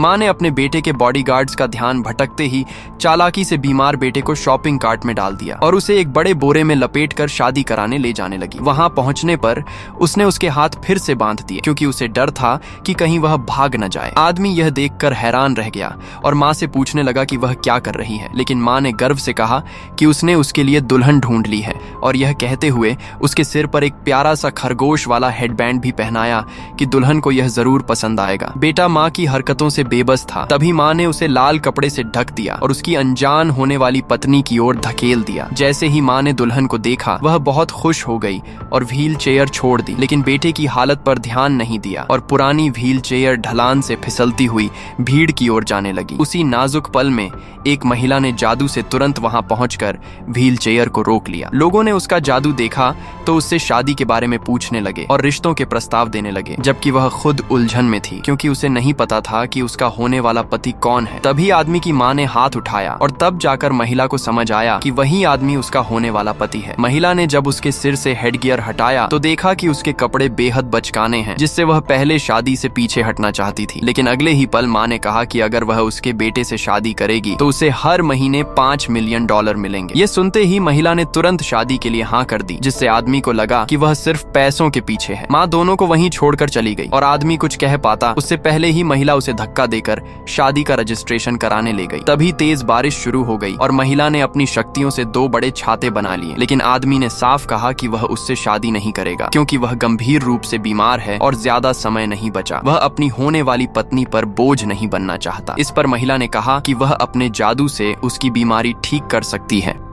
माँ ने अपने बेटे के बॉडीगार्ड्स का ध्यान भटकते ही चालाकी से बीमार बेटे को शॉपिंग कार्ट में डाल दिया और उसे एक बड़े बोरे में लपेटकर शादी कराने ले जाने लगी। वहां पहुंचने पर उसने उसके हाथ फिर से बांध दिए क्योंकि उसे डर था कि कहीं वह भाग न जाए। आदमी यह देखकर हैरान रह गया और माँ से पूछने लगा कि वह क्या कर रही है, लेकिन माँ ने गर्व से कहा कि उसने उसके लिए दुल्हन ढूंढ ली है और यह कहते हुए उसके सिर पर एक प्यारा सा खरगोश वाला हेडबैंड भी पहनाया कि दुल्हन को यह जरूर पसंद आएगा। बेटा माँ की हरकतों से बेबस था। तभी माँ ने उसे लाल कपड़े से ढक दिया और उसकी अनजान होने वाली पत्नी की ओर धकेल दिया। जैसे ही माँ ने दुल्हन को देखा वह बहुत खुश हो गई और व्हील चेयर छोड़ दी, लेकिन बेटे की हालत पर ध्यान नहीं दिया और पुरानी व्हील चेयर ढलान से फिसलती हुई भीड़ की ओर जाने लगी। उसी नाजुक पल में एक महिला ने जादू से तुरंत वहां पहुंचकर व्हील चेयर को रोक लिया। लोगों ने उसका जादू देखा तो उससे शादी के बारे में पूछने लगे और रिश्तों के प्रस्ताव देने लगे, जबकि वह खुद उलझन में थी क्योंकि उसे नहीं पता था कि उसका होने वाला पति कौन है। तभी आदमी की माँ ने हाथ उठाया और तब जाकर महिला को समझ आया कि वही आदमी उसका होने वाला पति है। महिला ने जब उसके सिर से हेडगियर हटाया तो देखा कि उसके कपड़े बेहद बचकाने हैं, जिससे वह पहले शादी से पीछे हटना चाहती थी। लेकिन अगले ही पल माँ ने कहा कि अगर वह उसके बेटे से शादी करेगी तो उसे हर महीने $5 मिलियन मिलेंगे। ये सुनते ही महिला ने तुरंत शादी के लिए हाँ कर दी, जिससे आदमी को लगा कि वह सिर्फ पैसों के पीछे है। माँ दोनों को वहीं छोड़कर चली गई और आदमी कुछ कह पाता उससे पहले ही महिला उसे धक्का देकर शादी का रजिस्ट्रेशन कराने ले गई। तभी तेज बारिश शुरू हो गई और महिला ने अपनी शक्तियों से 2 बड़े छाते बना लिए, लेकिन आदमी ने साफ कहा कि वह उससे शादी नहीं करेगा क्योंकि वह गंभीर रूप से बीमार है और ज्यादा समय नहीं बचा। वह अपनी होने वाली पत्नी पर बोझ नहीं बनना चाहता। इस पर महिला ने कहा कि वह अपने जादू से उसकी बीमारी ठीक कर सकती है।